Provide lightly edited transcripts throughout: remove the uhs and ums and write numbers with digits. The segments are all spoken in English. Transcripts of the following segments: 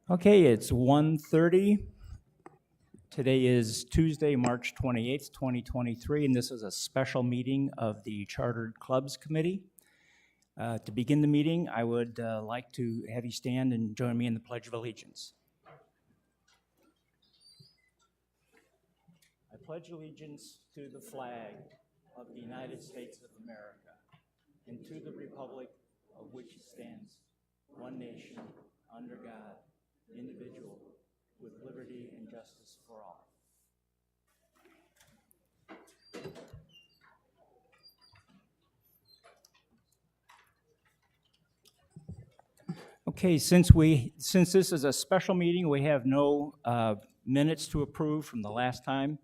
Okay, it's 1:30. Today is Tuesday, March 28th, 2023, and this is a special meeting of the Chartered Clubs Committee. To begin the meeting, I would like to have you stand and join me in the Pledge of Allegiance. I pledge allegiance to the flag of the United States of America and to the republic of which it stands, one nation, under God, indivisible, with liberty and justice for all. Okay, since this is a special meeting, we have no minutes to approve from the last time.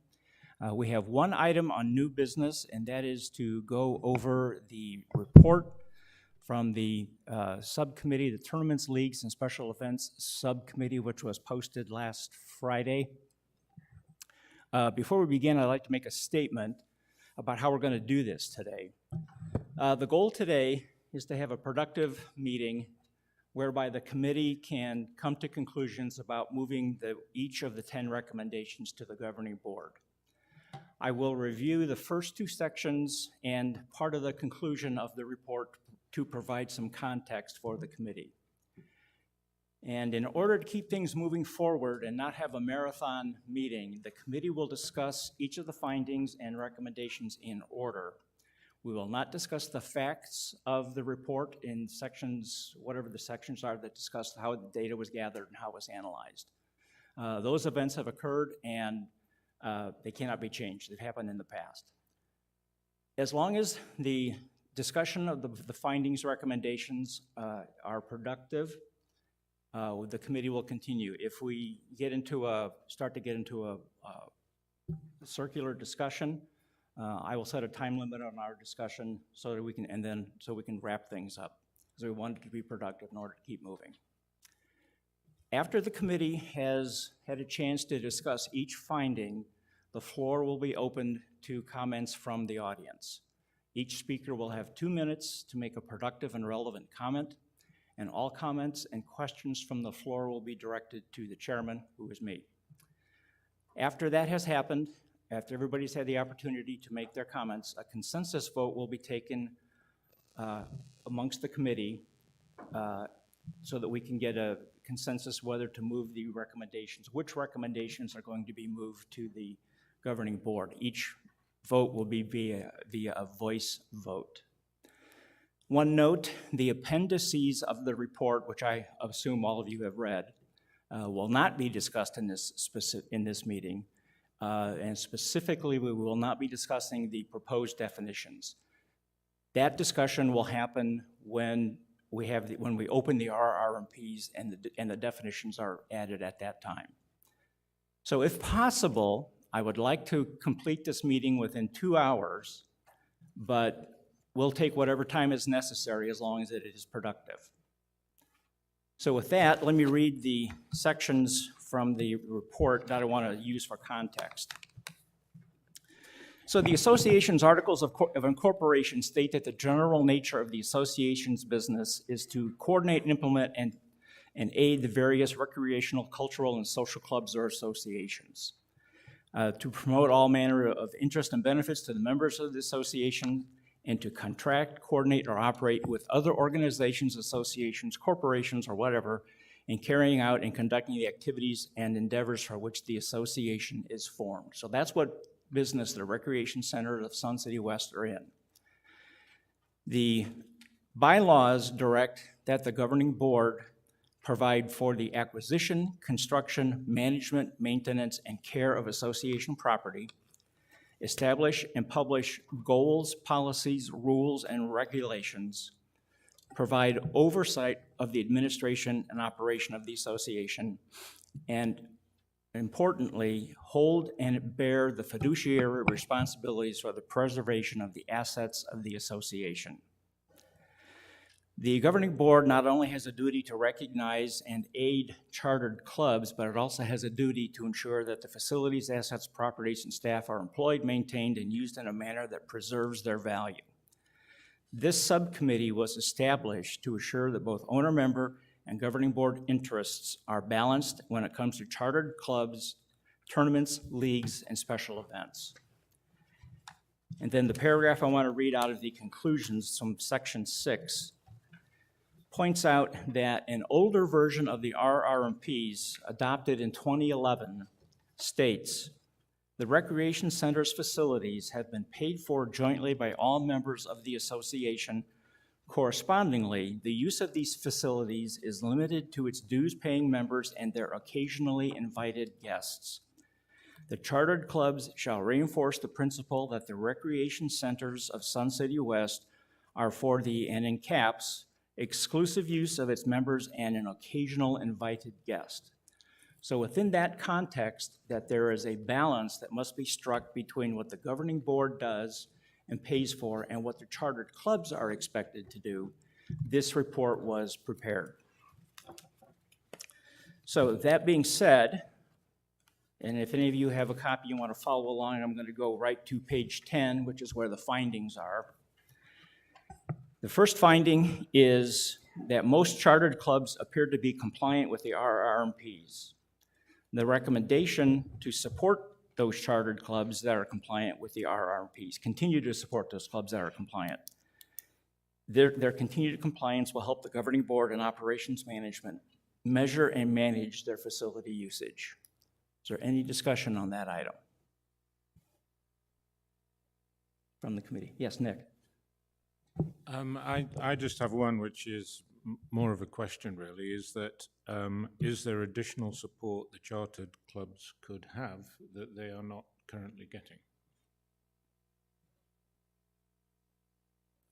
We have one item on new business, and that is to go over the report from the subcommittee, the Tournaments, Leagues, and Special Events Subcommittee, which was posted last Friday. Before we begin, I'd like to make a statement about how we're going to do this today. The goal today is to have a productive meeting whereby the committee can come to conclusions about moving each of the 10 recommendations to the governing board. I will review the first two sections and part of the conclusion of the report to provide some context for the committee. And in order to keep things moving forward and not have a marathon meeting, the committee will discuss each of the findings and recommendations in order. We will not discuss the facts of the report in sections, whatever the sections are that discuss how the data was gathered and how it was analyzed. Those events have occurred and they cannot be changed. They've happened in the past. As long as the discussion of the findings, recommendations are productive, the committee will continue. If we start to get into a circular discussion, I will set a time limit on our discussion so that we can wrap things up, because we want it to be productive in order to keep moving. After the committee has had a chance to discuss each finding, the floor will be opened to comments from the audience. Each speaker will have 2 minutes to make a productive and relevant comment, and all comments and questions from the floor will be directed to the chairman, who is me. After that has happened, after everybody's had the opportunity to make their comments, a consensus vote will be taken amongst the committee so that we can get a consensus whether to move the recommendations, which recommendations are going to be moved to the governing board. Each vote will be via a voice vote. One note, the appendices of the report, which I assume all of you have read, will not be discussed in this meeting. And specifically, we will not be discussing the proposed definitions. That discussion will happen when we open the RRMPs and the definitions are added at that time. So if possible, I would like to complete this meeting within 2 hours, but we'll take whatever time is necessary as long as it is productive. So with that, let me read the sections from the report that I want to use for context. So the association's articles of incorporation state that the general nature of the association's business is to coordinate, implement, and aid the various recreational, cultural, and social clubs or associations, to promote all manner of interest and benefits to the members of the association, and to contract, coordinate, or operate with other organizations, associations, corporations, or whatever, in carrying out and conducting the activities and endeavors for which the association is formed. So that's what business the Recreation Center of Sun City West are in. The bylaws direct that the governing board provide for the acquisition, construction, management, maintenance, and care of association property, establish and publish goals, policies, rules, and regulations, provide oversight of the administration and operation of the association, and importantly, hold and bear the fiduciary responsibilities for the preservation of the assets of the association. The governing board not only has a duty to recognize and aid chartered clubs, but it also has a duty to ensure that the facilities, assets, properties, and staff are employed, maintained, and used in a manner that preserves their value. This subcommittee was established to assure that both owner-member and governing board interests are balanced when it comes to chartered clubs, tournaments, leagues, and special events. And then the paragraph I want to read out of the conclusions from section 6 points out that an older version of the RRMPs adopted in 2011 states, the recreation center's facilities have been paid for jointly by all members of the association. Correspondingly, the use of these facilities is limited to its dues-paying members and their occasionally invited guests. The chartered clubs shall reinforce the principle that the recreation centers of Sun City West are for the, and in caps, exclusive use of its members and an occasional invited guest. So within that context, that there is a balance that must be struck between what the governing board does and pays for and what the chartered clubs are expected to do, this report was prepared. So that being said, and if any of you have a copy you want to follow along, I'm going to go right to page 10, which is where the findings are. The first finding is that most chartered clubs appear to be compliant with the RRMPs. The recommendation to support those chartered clubs that are compliant with the RRMPs, continue to support those clubs that are compliant. Their continued compliance will help the governing board and operations management measure and manage their facility usage. Is there any discussion on that item from the committee? Yes, Nick. I just have one, which is more of a question, really, is that is there additional support the chartered clubs could have that they are not currently getting?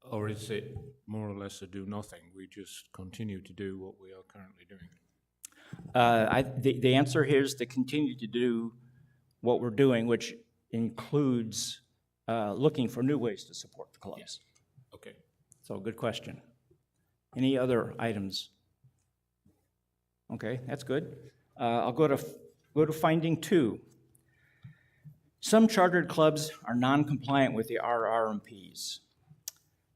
Or is it more or less a do-nothing? We just continue to do what we are currently doing? The answer here is to continue to do what we're doing, which includes looking for new ways to support the clubs. Yes. Okay. So good question. Any other items? Okay, that's good. I'll go to finding 2. Some chartered clubs are non-compliant with the RRMPs.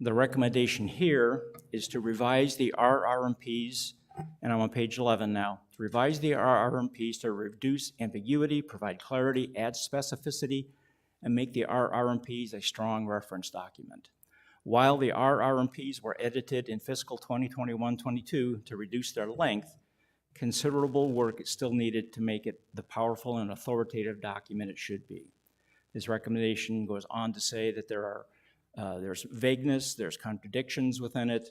The recommendation here is to revise the RRMPs, and I'm on page 11 now, to revise the RRMPs to reduce ambiguity, provide clarity, add specificity, and make the RRMPs a strong reference document. While the RRMPs were edited in fiscal 2021-22 to reduce their length, considerable work is still needed to make it the powerful and authoritative document it should be. This recommendation goes on to say that there's vagueness, there's contradictions within it,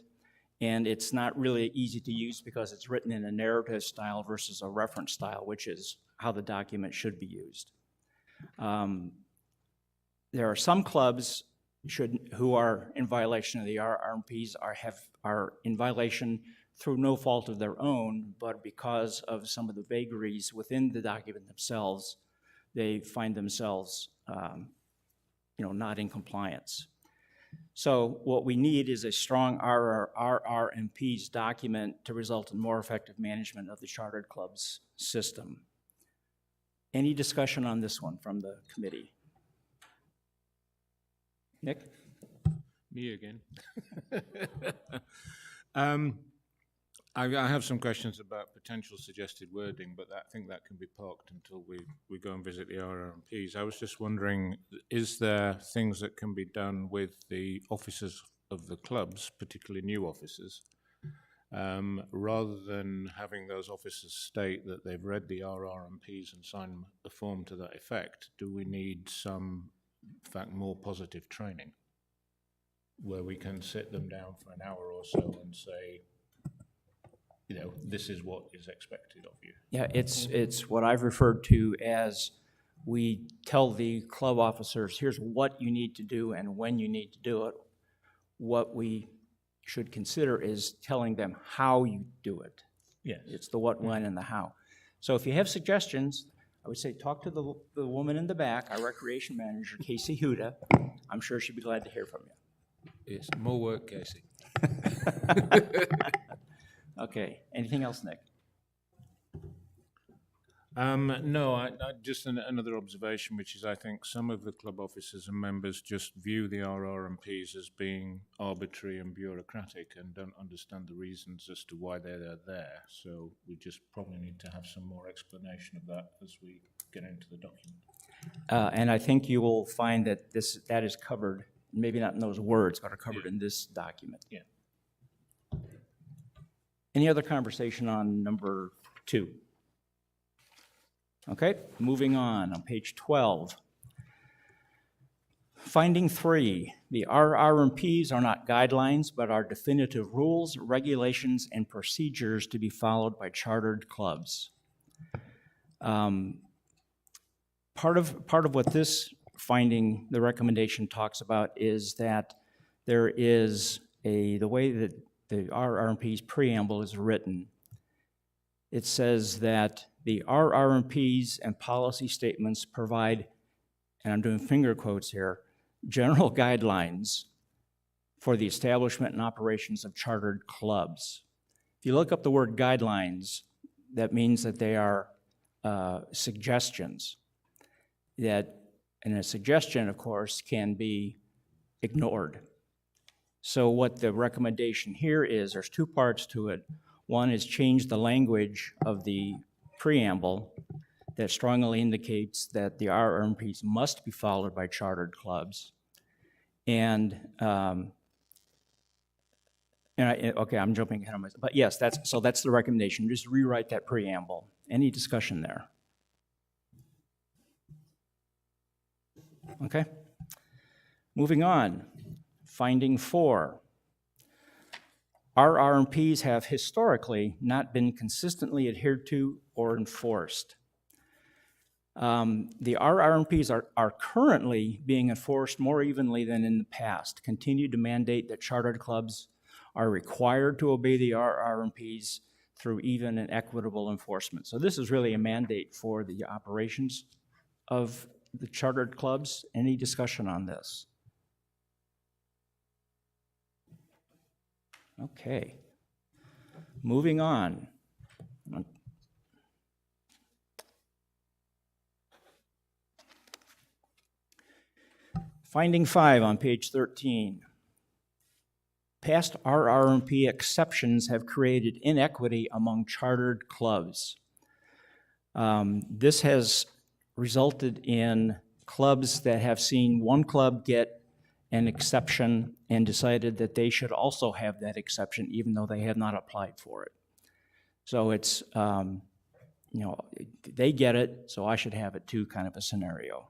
and it's not really easy to use because it's written in a narrative style versus a reference style, which is how the document should be used. There are some clubs who are in violation of the RRMPs are in violation through no fault of their own, but because of some of the vagaries within the document themselves, they find themselves not in compliance. So what we need is a strong RRMPs document to result in more effective management of the chartered clubs system. Any discussion on this one from the committee? Nick? Me again. I have some questions about potential suggested wording, but I think that can be parked until we go and visit the RRMPs. I was just wondering, is there things that can be done with the officers of the clubs, particularly new officers, rather than having those officers state that they've read the RRMPs and signed the form to that effect? Do we need some, in fact, more positive training where we can sit them down for an hour or so and say, this is what is expected of you? Yeah, it's what I've referred to as, we tell the club officers, here's what you need to do and when you need to do it. What we should consider is telling them how you do it. Yes. It's the what, when, and the how. So if you have suggestions, I would say talk to the woman in the back, our recreation manager, Casey Huda. I'm sure she'd be glad to hear from you. Yes, more work, Casey. Okay, anything else, Nick? No, just another observation, which is I think some of the club officers and members just view the RRMPs as being arbitrary and bureaucratic and don't understand the reasons as to why they're there. So we just probably need to have some more explanation of that as we get into the document. And I think you will find that that is covered, maybe not in those words, but are covered in this document. Yeah. Any other conversation on number 2? Okay, moving on page 12. Finding 3, the RRMPs are not guidelines, but are definitive rules, regulations, and procedures to be followed by chartered clubs. Part of what this finding, the recommendation talks about is that there is the way that the RRMP's preamble is written. It says that the RRMPs and policy statements provide, and I'm doing finger quotes here, general guidelines for the establishment and operations of chartered clubs. If you look up the word guidelines, that means that they are suggestions. And a suggestion, of course, can be ignored. So what the recommendation here is, there's 2 parts to it. One is change the language of the preamble that strongly indicates that the RRMPs must be followed by chartered clubs. Okay, I'm jumping ahead of myself, but yes, that's the recommendation. Just rewrite that preamble. Any discussion there? Okay. Moving on. Finding 4. RRMPs have historically not been consistently adhered to or enforced. The RRMPs are currently being enforced more evenly than in the past, continue to mandate that chartered clubs are required to obey the RRMPs through even and equitable enforcement. So this is really a mandate for the operations of the chartered clubs. Any discussion on this? Okay. Moving on. Finding 5 on page 13. Past RRMP exceptions have created inequity among chartered clubs. This has resulted in clubs that have seen one club get an exception and decided that they should also have that exception even though they have not applied for it. So it's, they get it, so I should have it too kind of a scenario.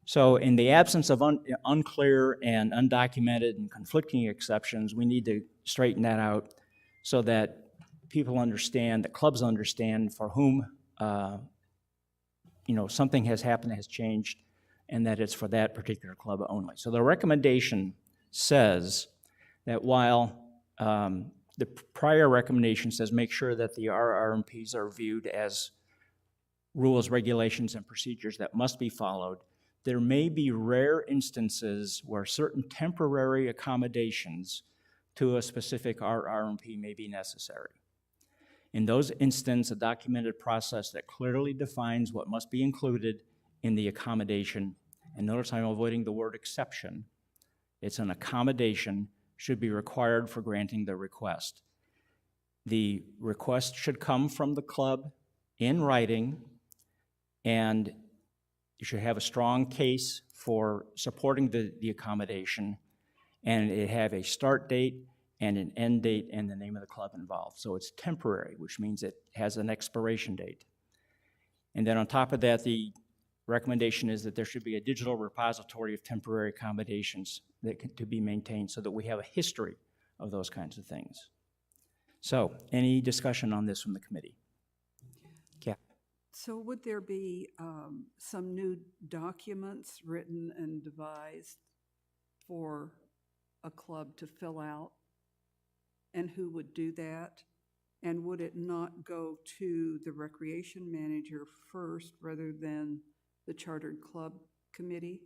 So in the absence of unclear and undocumented and conflicting exceptions, we need to straighten that out so that people understand, that clubs understand for whom something has happened, has changed, and that it's for that particular club only. So the recommendation says that while the prior recommendation says make sure that the RRMPs are viewed as rules, regulations, and procedures that must be followed, there may be rare instances where certain temporary accommodations to a specific RRMP may be necessary. In those instances, a documented process that clearly defines what must be included in the accommodation, and notice I'm avoiding the word exception, it's an accommodation, should be required for granting the request. The request should come from the club in writing, and you should have a strong case for supporting the accommodation, and it have a start date and an end date and the name of the club involved. So it's temporary, which means it has an expiration date. And then on top of that, the recommendation is that there should be a digital repository of temporary accommodations to be maintained so that we have a history of those kinds of things. So any discussion on this from the committee? Yeah. So would there be some new documents written and devised for a club to fill out? And who would do that? And would it not go to the recreation manager first rather than the chartered club committee?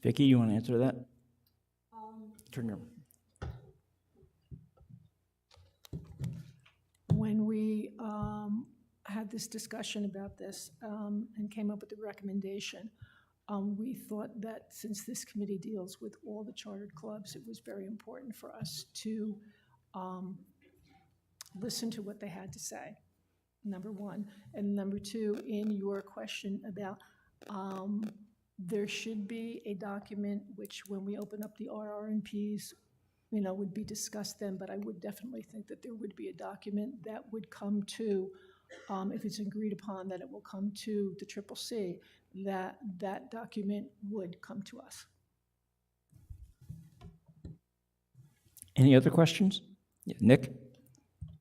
Vicki, you want to answer that? Turn your... When we had this discussion about this and came up with the recommendation, we thought that since this committee deals with all the chartered clubs, it was very important for us to listen to what they had to say, number one. And number two, in your question about there should be a document which, when we open up the RRNPs, would be discussed then, but I would definitely think that there would be a document that would come to, if it's agreed upon that it will come to the CCC, that document would come to us. Any other questions? Yeah, Nick?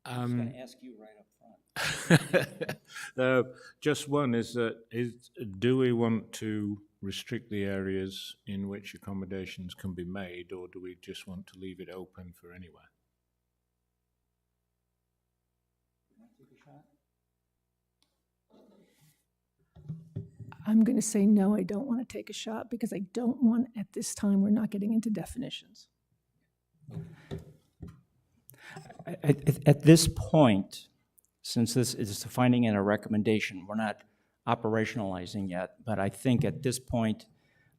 I was going to ask you right up front. Just one do we want to restrict the areas in which accommodations can be made, or do we just want to leave it open for anywhere? I'm going to say no, I don't want to take a shot because I don't want, at this time, we're not getting into definitions. At this point, since this is a finding and a recommendation, we're not operationalizing yet, but I think at this point,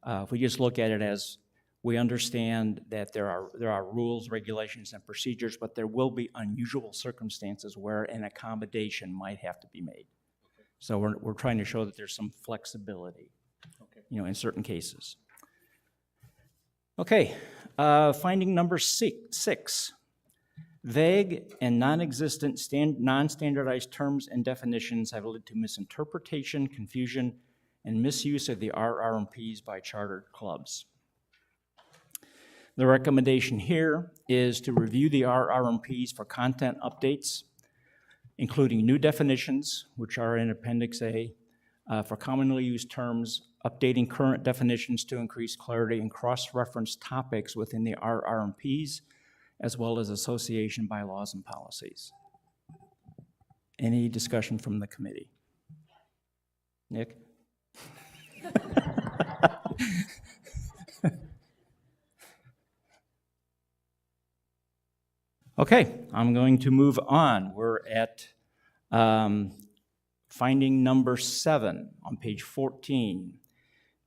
if we just look at it as we understand that there are rules, regulations, and procedures, but there will be unusual circumstances where an accommodation might have to be made. So we're trying to show that there's some flexibility, in certain cases. Okay, finding number six. Vague and non-existent non-standardized terms and definitions have led to misinterpretation, confusion, and misuse of the RRMPs by chartered clubs. The recommendation here is to review the RRMPs for content updates, including new definitions, which are in Appendix A, for commonly used terms, updating current definitions to increase clarity and cross-reference topics within the RRMPs, as well as association bylaws and policies. Any discussion from the committee? Nick? Okay, I'm going to move on. We're at finding number 7 on page 14.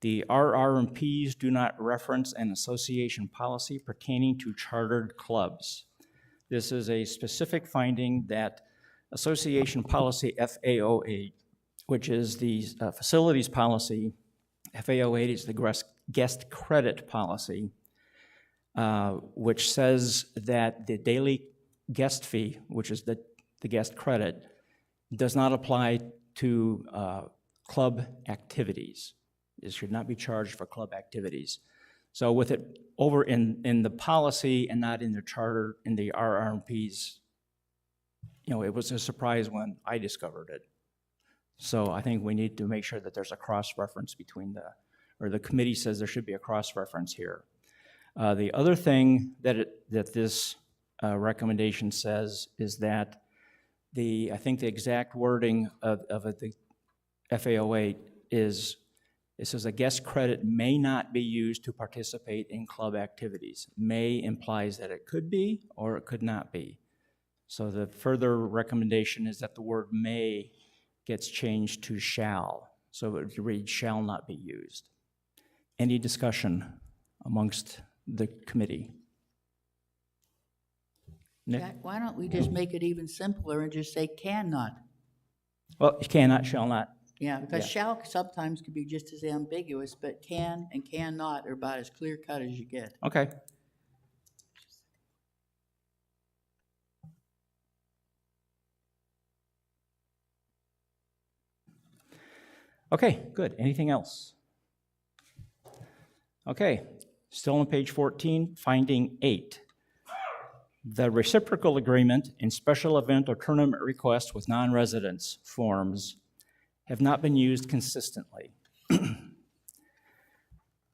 The RRMPs do not reference an association policy pertaining to chartered clubs. This is a specific finding that association policy FA08, which is the facilities policy, FA08 is the guest credit policy, which says that the daily guest fee, which is the guest credit, does not apply to club activities. It should not be charged for club activities. So with it over in the policy and not in the charter, in the RRMPs, it was a surprise when I discovered it. So I think we need to make sure that there's a cross-reference between the committee says there should be a cross-reference here. The other thing that this recommendation says is that I think the exact wording of the FA08 is, it says a guest credit may not be used to participate in club activities. May implies that it could be or it could not be. So the further recommendation is that the word may gets changed to shall. So it would read shall not be used. Any discussion amongst the committee? Nick? Jack, why don't we just make it even simpler and just say cannot? Well, cannot, shall not. Yeah, because shall sometimes can be just as ambiguous, but can and cannot are about as clear cut as you get. Okay. Okay, good. Anything else? Okay, still on page 14, finding 8. The reciprocal agreement in special event or tournament requests with non-residents forms have not been used consistently.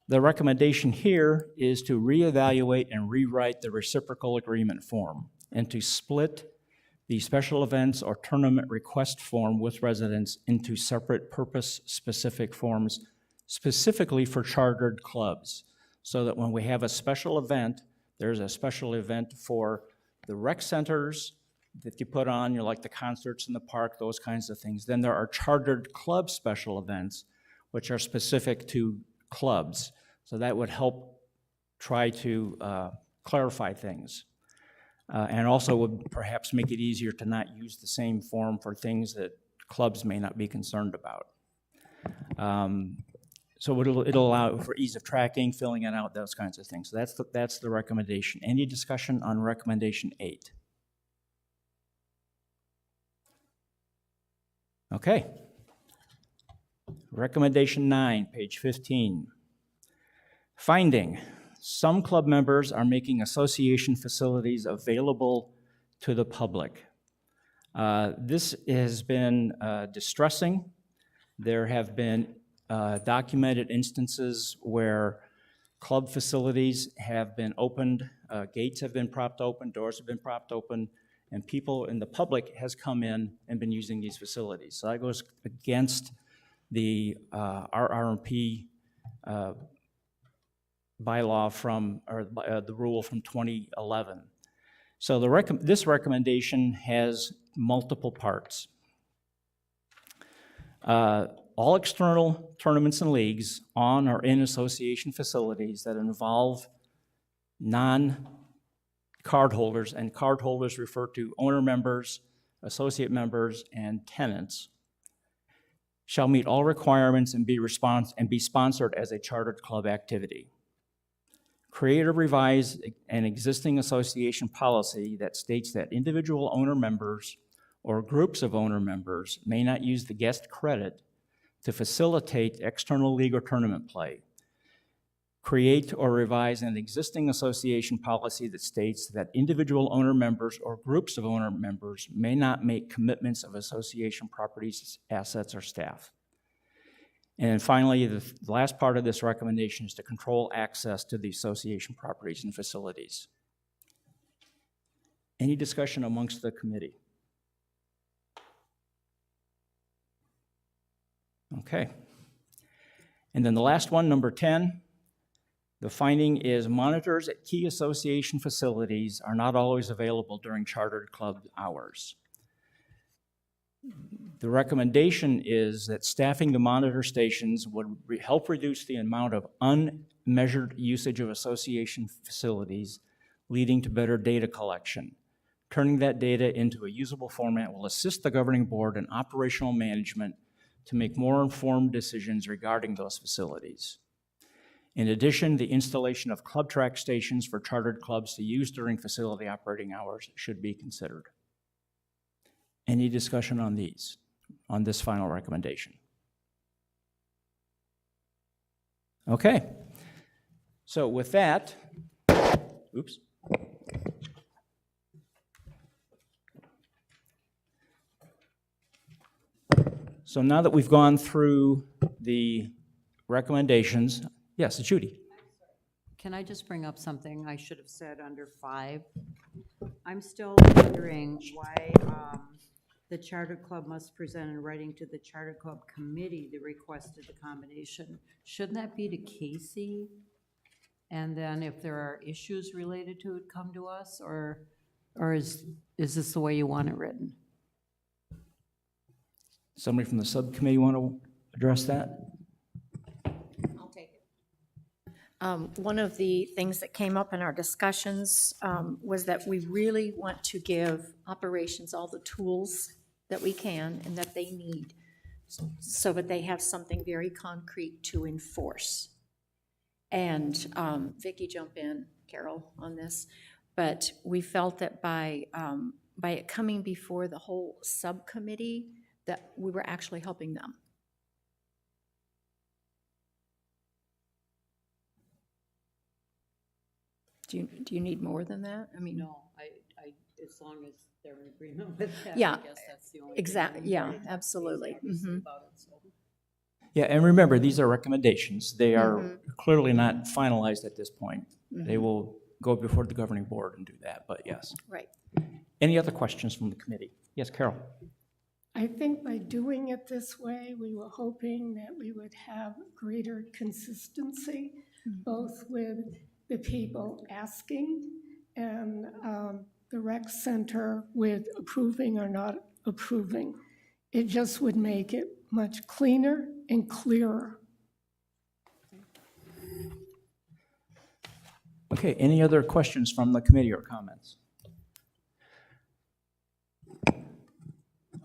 The recommendation here is to reevaluate and rewrite the reciprocal agreement form and to split the special events or tournament request form with residents into separate purpose-specific forms, specifically for chartered clubs, so that when we have a special event, there's a special event for the rec centers, that you put on, like the concerts in the park, those kinds of things. Then there are chartered club special events, which are specific to clubs. So that would help try to clarify things. And also would perhaps make it easier to not use the same form for things that clubs may not be concerned about. So it'll allow for ease of tracking, filling it out, those kinds of things. So that's the recommendation. Any discussion on recommendation 8? Okay. Recommendation 9, page 15. Finding, some club members are making association facilities available to the public. This has been distressing. There have been documented instances where club facilities have been opened, gates have been propped open, doors have been propped open, and people in the public has come in and been using these facilities. So that goes against the RRMP bylaw from, or the rule from 2011. So this recommendation has multiple parts. All external tournaments and leagues on or in association facilities that involve non-cardholders, and cardholders refer to owner members, associate members, and tenants, shall meet all requirements and be sponsored as a chartered club activity. Create or revise an existing association policy that states that individual owner members or groups of owner members may not use the guest credit to facilitate external league or tournament play. Create or revise an existing association policy that states that individual owner members or groups of owner members may not make commitments of association properties, assets, or staff. And then finally, the last part of this recommendation is to control access to the association properties and facilities. Any discussion amongst the committee? Okay. And then the last one, number 10, the finding is monitors at key association facilities are not always available during chartered club hours. The recommendation is that staffing the monitor stations would help reduce the amount of unmeasured usage of association facilities, leading to better data collection. Turning that data into a usable format will assist the governing board in operational management to make more informed decisions regarding those facilities. In addition, the installation of club track stations for chartered clubs to use during facility operating hours should be considered. Any discussion on this final recommendation? Okay. So with that, oops. So now that we've gone through the recommendations, yes, Judy. Can I just bring up something I should have said under 5? I'm still wondering why the charter club must present in writing to the charter club committee the requested accommodation. Shouldn't that be to Casey? And then if there are issues related to it, come to us, or is this the way you want it written? Somebody from the subcommittee want to address that? I'll take it. One of the things that came up in our discussions was that we really want to give operations all the tools that we can and that they need so that they have something very concrete to enforce. And Vicki, jump in, Carol, on this. But we felt that by it coming before the whole subcommittee, that we were actually helping them. Do you need more than that? I mean, No, I as long as they're in agreement with that, Yeah, I guess that's the only thing. exactly. I'm Yeah, very happy absolutely. about it, so. Yeah, and remember, these are recommendations. They are clearly not finalized at this point. They will go before the governing board and do that, but yes. Right. Any other questions from the committee? Yes, Carol? I think by doing it this way, we were hoping that we would have greater consistency, both with the people asking and the rec center with approving or not approving. It just would make it much cleaner and clearer. Okay, any other questions from the committee or comments?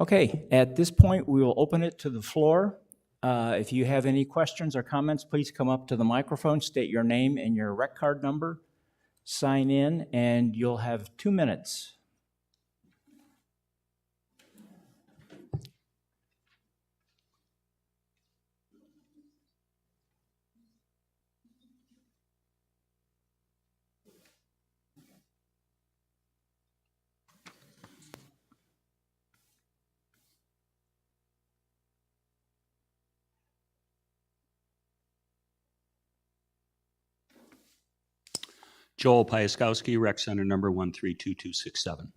Okay, at this point, we will open it to the floor. If you have any questions or comments, please come up to the microphone, state your name and your rec card number, sign in, and you'll have 2 minutes. Joel Piaskowski, Rec Center number 132267.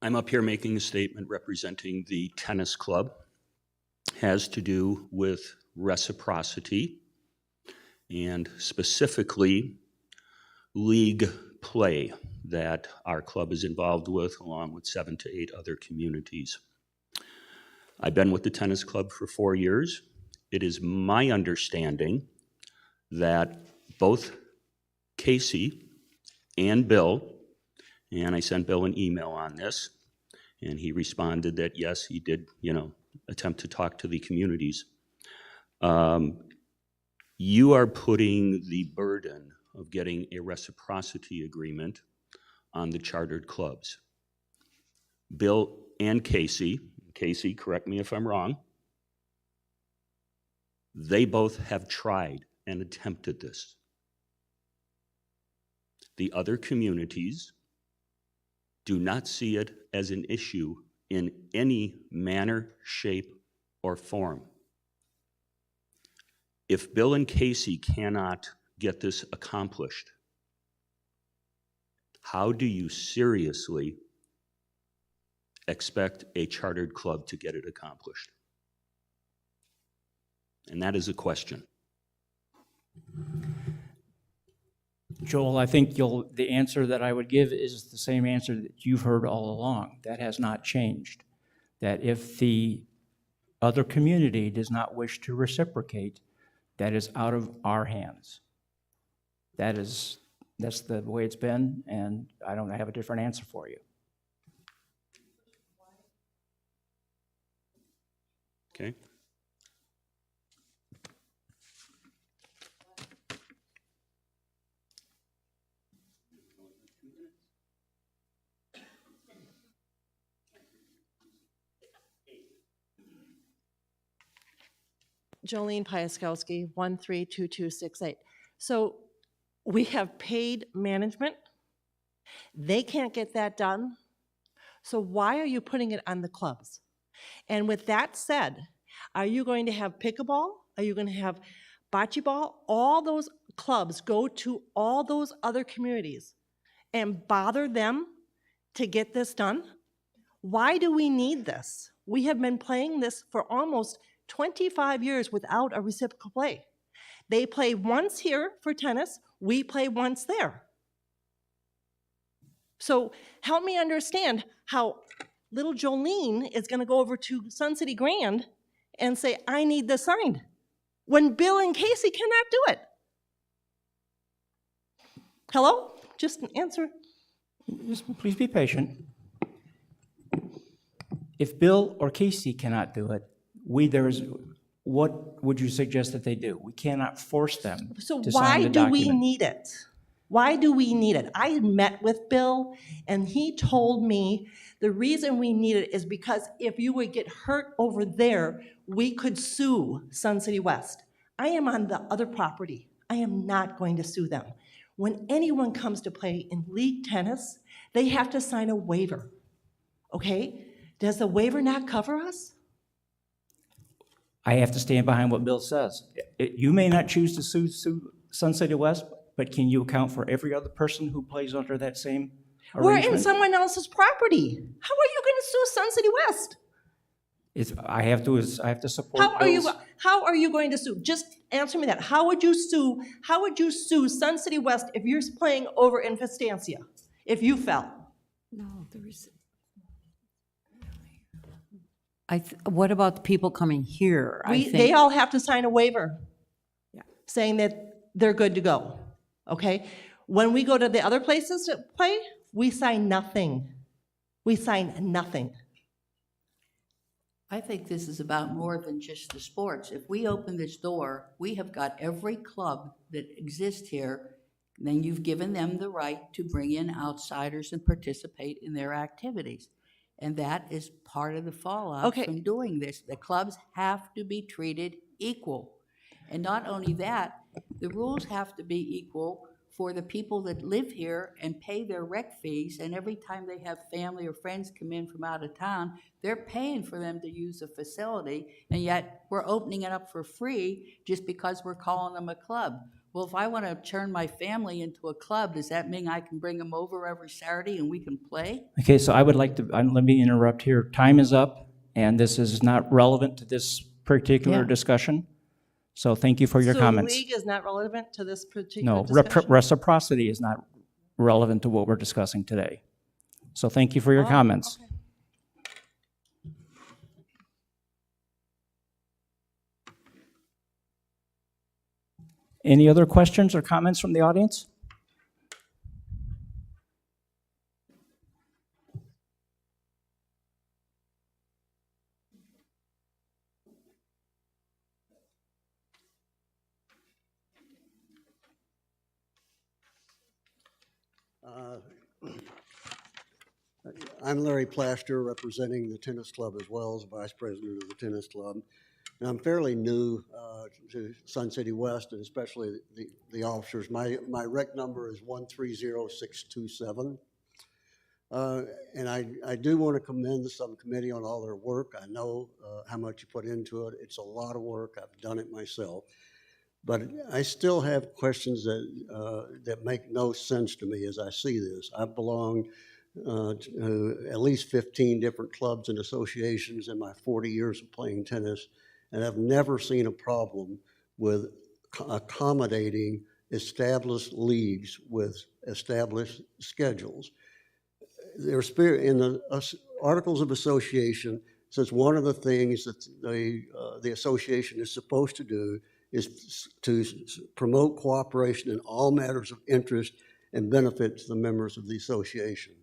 I'm up here making a statement representing the tennis club. Has to do with reciprocity and specifically league play that our club is involved with, along with 7 to 8 other communities. I've been with the tennis club for 4 years. It is my understanding that both Casey and Bill, and I sent Bill an email on this, and he responded that yes, he did, attempt to talk to the communities. You are putting the burden of getting a reciprocity agreement on the chartered clubs. Bill and Casey, correct me if I'm wrong, they both have tried and attempted this. The other communities do not see it as an issue in any manner, shape, or form. If Bill and Casey cannot get this accomplished, how do you seriously expect a chartered club to get it accomplished? And that is a question. Joel, I think the answer that I would give is the same answer that you've heard all along. That has not changed. That if the other community does not wish to reciprocate, that is out of our hands. That's the way it's been, and I don't have a different answer for you. Okay. Jolene Piaskowski, 132268. So we have paid management. They can't get that done. So why are you putting it on the clubs? And with that said, are you going to have pickleball? Are you going to have bocce ball? All those clubs go to all those other communities and bother them to get this done? Why do we need this? We have been playing this for almost 25 years without a reciprocal play. They play once here for tennis, we play once there. So help me understand how little Jolene is going to go over to Sun City Grand and say, I need this signed, when Bill and Casey cannot do it. Hello? Just an answer. Just please be patient. If Bill or Casey cannot do it, what would you suggest that they do? We cannot force them So to sign why the do we document. need it? Why do we need it? I met with Bill, and he told me the reason we need it is because if you would get hurt over there, we could sue Sun City West. I am on the other property. I am not going to sue them. When anyone comes to play in league tennis, they have to sign a waiver, okay? Does the waiver not cover us? I have to stand behind what Bill says. You may not choose to sue Sun City West, but can you account for every other person who plays under that same We're in arrangement? someone else's property. How are you going to sue Sun City West? I have to support Bill's. How are you going to sue? Just answer me that. How would you sue Sun City West if you're playing over in Estancia, if you fell? No, there is, What about the people coming here? They all have to sign a waiver saying that they're good to go, okay? When we go to the other places to play, we sign nothing. We sign nothing. I think this is about more than just the sports. If we open this door, we have got every club that exists here, then you've given them the right to bring in outsiders and participate in their activities. And that is part of the fallout Okay. from doing this. The clubs have to be treated equal. And not only that, the rules have to be equal for the people that live here and pay their rec fees, and every time they have family or friends come in from out of town, they're paying for them to use the facility, and yet we're opening it up for free just because we're calling them a club. Well, if I want to turn my family into a club, does that mean I can bring them over every Saturday and we can play? Okay, so I would like to, let me interrupt here. Time is up, and this is not relevant to this particular Yeah. discussion. So thank you for your comments. So league is not relevant to this particular No, discussion? reciprocity is not relevant to what we're discussing today. So thank you for your comments. Okay. Any other questions or comments from the audience? I'm Larry Plaster, representing the tennis club as well as vice president of the tennis club. And I'm fairly new to Sun City West, and especially the officers. My rec number is 130627. And I do want to commend the subcommittee on all their work. I know how much you put into it. It's a lot of work. I've done it myself. But I still have questions that make no sense to me as I see this. I belong to at least 15 different clubs and associations in my 40 years of playing tennis, and I've never seen a problem with accommodating established leagues with established schedules. There's in the Articles of Association says one of the things that the association is supposed to do is to promote cooperation in all matters of interest and benefit to the members of the association.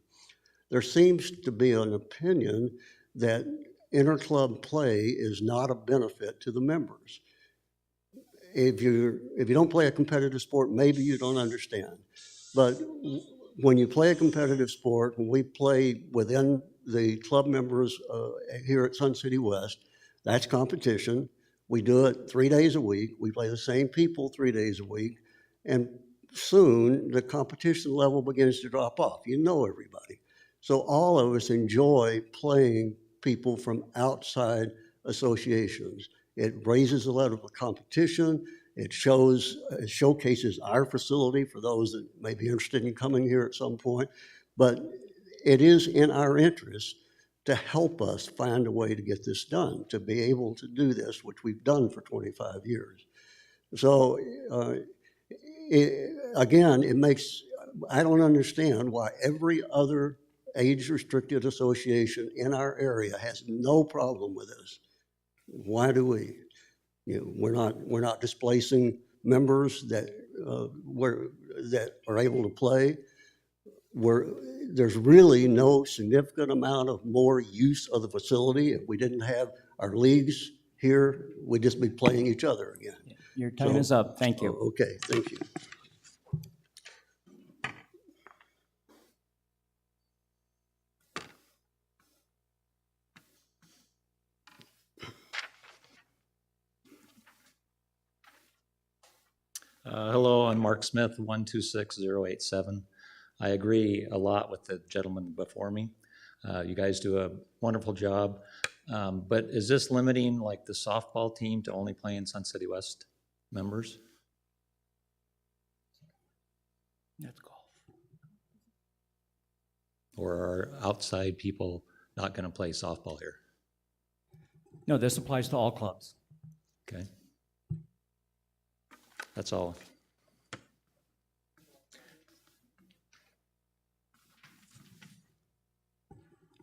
There seems to be an opinion that interclub play is not a benefit to the members. If you don't play a competitive sport, maybe you don't understand. But when you play a competitive sport, when we play within the club members here at Sun City West, that's competition. We do it 3 days a week. We play the same people 3 days a week. And soon the competition level begins to drop off. You know everybody. So all of us enjoy playing people from outside associations. It raises the level of competition. It showcases our facility for those that may be interested in coming here at some point. But it is in our interest to help us find a way to get this done, to be able to do this, which we've done for 25 years. So I don't understand why every other age-restricted association in our area has no problem with this. Why do we? We're not displacing members that are able to play. There's really no significant amount of more use of the facility. If we didn't have our leagues here, we'd just be playing each other again. Your time is up. Thank you. Okay, thank you. Hello, I'm Mark Smith, 126087. I agree a lot with the gentleman before me. You guys do a wonderful job. But is this limiting like the softball team to only playing Sun City West members? That's golf. Or are outside people not going to play softball here? No, this applies to all clubs. Okay. That's all.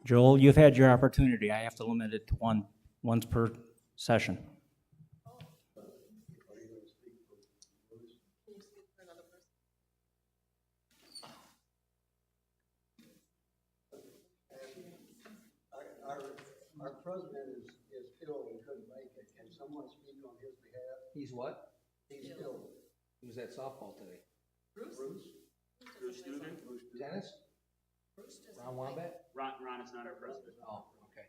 Joel, you've had your opportunity. I have to limit it to once per session. Our president is ill and couldn't make it. Can someone speak on his behalf? He's what? He's ill. Who's at softball today? Bruce? Dennis? Ron Wombat? Ron is not our president. Oh, okay.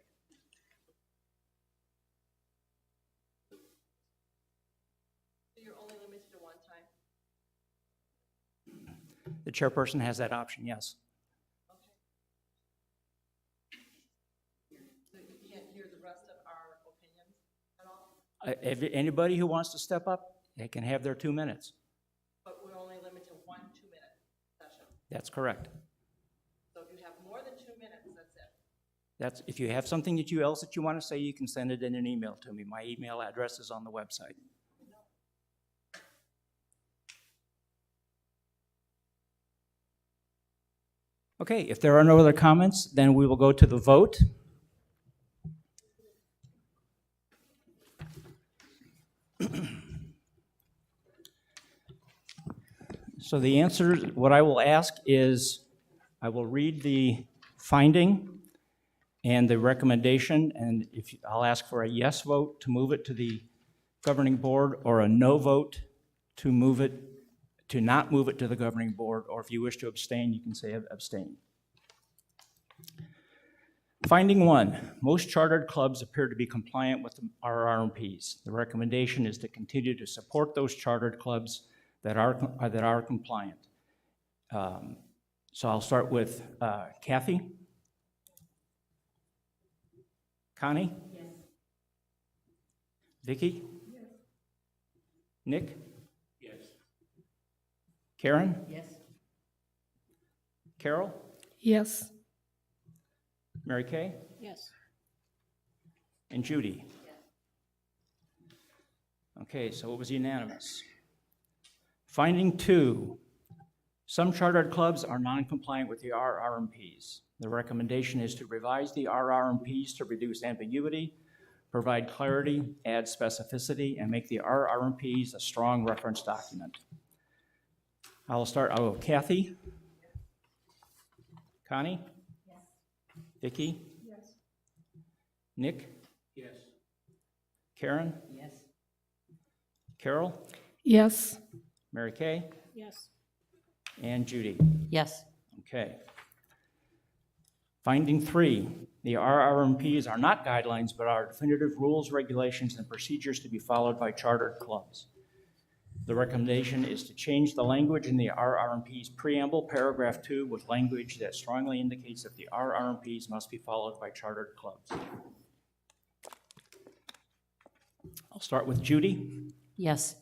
You're only limited to one time? The chairperson has that option, yes. So you can't hear the rest of our opinions at all? If anybody who wants to step up, they can have their 2 minutes. But we're only limited to 1 2-minute session. That's correct. So if you have more than 2 minutes, that's it. That's, if you have something that you want to say, you can send it in an email to me. My email address is on the website. Okay, if there are no other comments, then we will go to the vote. So the answer, what I will ask is, I will read the finding and the recommendation, and I'll ask for a yes vote to move it to the governing board, or a no vote to not move it to the governing board, or if you wish to abstain, you can say abstain. Finding 1, most chartered clubs appear to be compliant with our RMPs. The recommendation is to continue to support those chartered clubs that are compliant. So I'll start with Kathy. Connie? Yes. Vicki? Yes. Nick? Yes. Karen? Yes. Carol? Yes. Mary Kay? Yes. And Judy? Yes. Okay, so it was unanimous. Finding 2, some chartered clubs are non-compliant with the RRMPs. The recommendation is to revise the RRMPs to reduce ambiguity, provide clarity, add specificity, and make the RRMPs a strong reference document. I'll go Kathy? Connie? Yes. Vicki? Yes. Nick? Yes. Karen? Yes. Carol? Yes. Mary Kay? Yes. And Judy? Yes. Okay. Finding 3, the RRMPs are not guidelines, but are definitive rules, regulations, and procedures to be followed by chartered clubs. The recommendation is to change the language in the RRMP's preamble, paragraph 2, with language that strongly indicates that the RRMPs must be followed by chartered clubs. I'll start with Judy. Yes.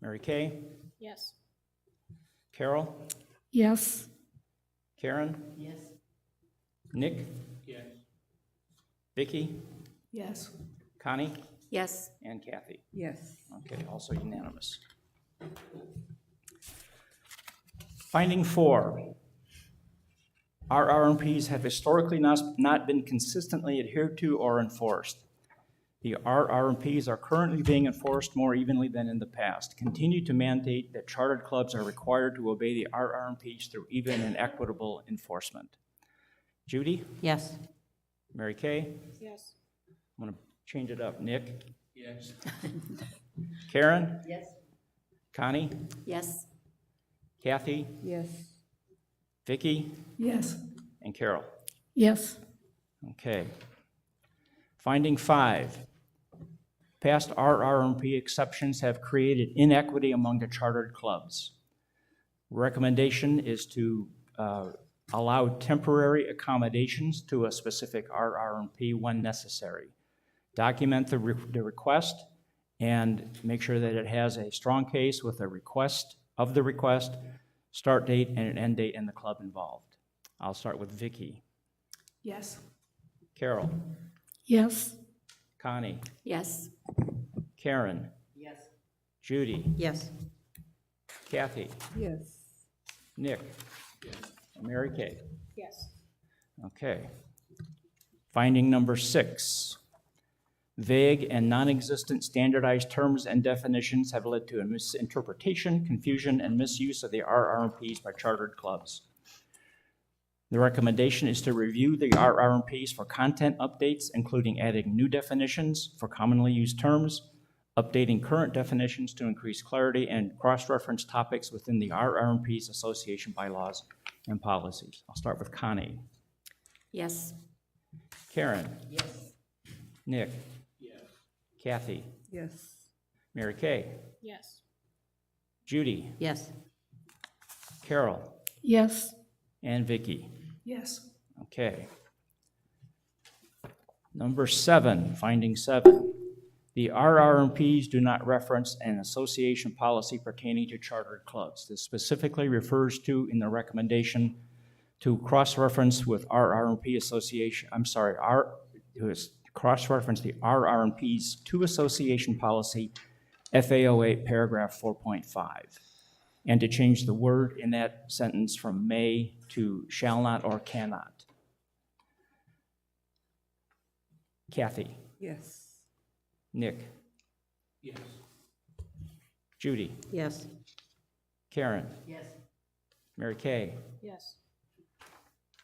Mary Kay? Yes. Carol? Yes. Karen? Yes. Nick? Yes. Vicki? Yes. Connie? Yes. And Kathy? Yes. Okay, also unanimous. Finding 4, RRMPs have historically not been consistently adhered to or enforced. The RRMPs are currently being enforced more evenly than in the past. Continue to mandate that chartered clubs are required to obey the RRMPs through even and equitable enforcement. Judy? Yes. Mary Kay? Yes. I'm going to change it up. Nick? Yes. Karen? Yes. Connie? Yes. Kathy? Yes. Vicki? Yes. And Carol? Yes. Okay. Finding 5, past RRMP exceptions have created inequity among the chartered clubs. Recommendation is to allow temporary accommodations to a specific RRMP when necessary. Document the request and make sure that it has a strong case with a request, start date, and an end date and the club involved. I'll start with Vicki. Yes. Carol? Yes. Connie, Yes. Karen, Yes. Judy, Yes. Kathy, Yes. Nick, Mary Kay. Yes. Okay. Finding number 6. Vague and non-existent standardized terms and definitions have led to a misinterpretation, confusion, and misuse of the RRMPs by chartered clubs. The recommendation is to review the RRMPs for content updates, including adding new definitions for commonly used terms, updating current definitions to increase clarity, and cross-reference topics within the RRMPs association bylaws and policies. I'll start with Connie. Yes. Karen. Yes. Nick. Kathy. Yes. Mary Kay. Yes. Judy. Yes. Carol. Yes. And Vicky. Yes. Okay. Number 7, finding 7. The RRMPs do not reference an association policy pertaining to chartered clubs. This specifically refers to, in the recommendation, to cross-reference with RRMP association, cross-reference the RRMPs to association policy FA08 paragraph 4.5, and to change the word in that sentence from may to shall not or cannot. Kathy. Yes. Nick. Yes. Judy. Yes. Karen. Yes. Mary Kay. Yes.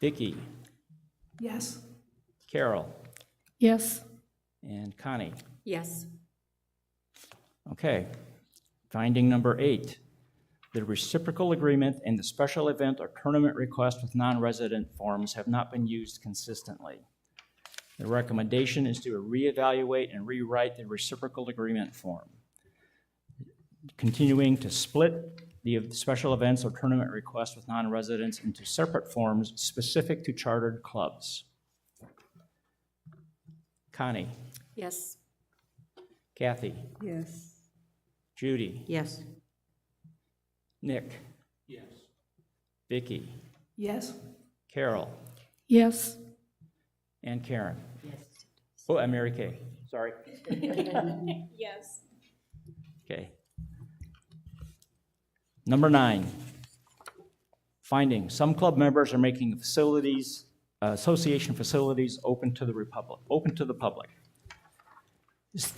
Vicky. Yes. Carol. Yes. And Connie. Yes. Okay. Finding number 8. The reciprocal agreement and the special event or tournament request with non-resident forms have not been used consistently. The recommendation is to reevaluate and rewrite the reciprocal agreement form, continuing to split the special events or tournament requests with non-residents into separate forms specific to chartered clubs. Connie. Yes. Kathy. Yes. Judy. Yes. Nick. Yes. Vicky. Yes. Carol. Yes. And Karen. Yes. Oh, and Mary Kay. Sorry. Yes. Okay. Number 9. Finding some club members are making facilities, association facilities open to the public.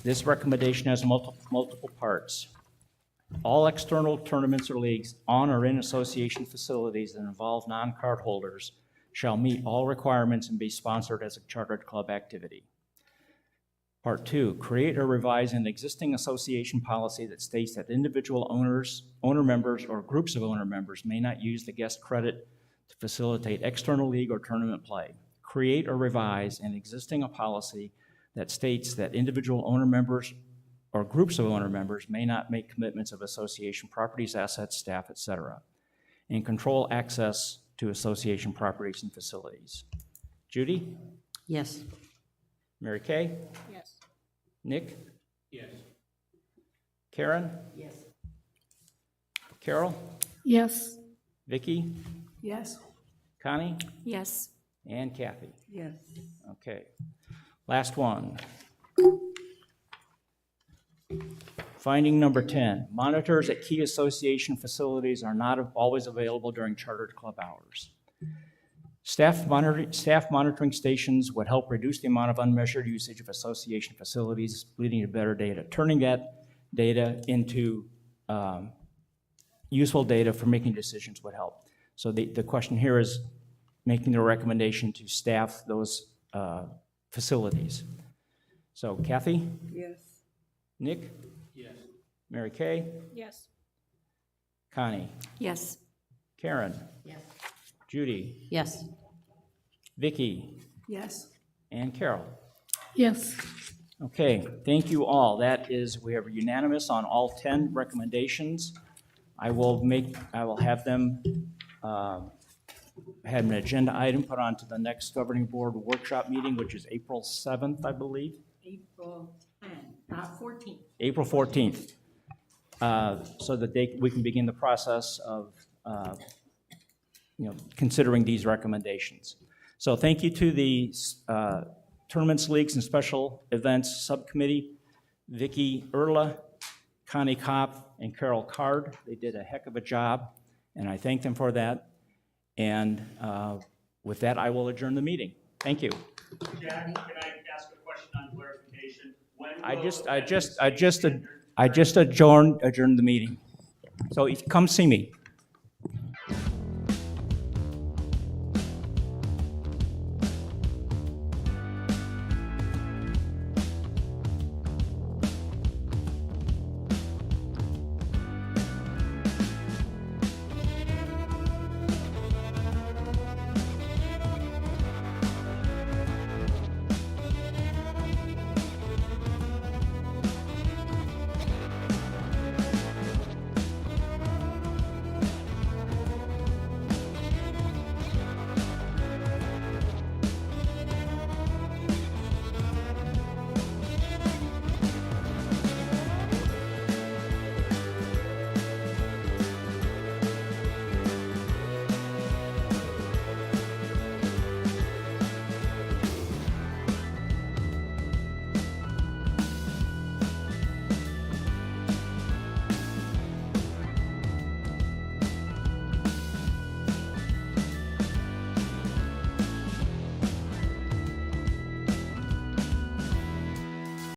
This recommendation has multiple parts. All external tournaments or leagues on or in association facilities that involve non-card holders shall meet all requirements and be sponsored as a chartered club activity. Part 2, create or revise an existing association policy that states that individual owners, owner members, or groups of owner members may not use the guest credit to facilitate external league or tournament play. Create or revise an existing policy that states that individual owner members or groups of owner members may not make commitments of association properties, assets, staff, etc., and control access to association properties and facilities. Judy? Yes. Mary Kay? Yes. Nick? Yes. Karen? Yes. Carol? Yes. Vicky? Yes. Connie? Yes. And Kathy? Yes. Okay. Last one. Finding number 10, monitors at key association facilities are not always available during chartered club hours. Staff monitoring stations would help reduce the amount of unmeasured usage of association facilities, leading to better data. Turning that data into useful data for making decisions would help. So the question here is making the recommendation to staff those facilities. So Kathy? Yes. Nick? Yes. Mary Kay? Yes. Connie? Yes. Karen? Yes. Judy? Yes. Vicky? Yes. And Carol? Yes. Okay, thank you all. That is, we are unanimous on all 10 recommendations. I will have them, have an agenda item put on to the next governing board workshop meeting, which is April 7th, I believe. April 10, not 14. April 14th, so that we can begin the process of, considering these recommendations. So thank you to the Tournaments, Leagues, and Special Events Subcommittee, Vicki Erla, Connie Kopp, and Carol Card. They did a heck of a job, and I thank them for that. And with that, I will adjourn the meeting. Thank you. Jack, can I ask a question on clarification? When I just adjourned the meeting. So come see me.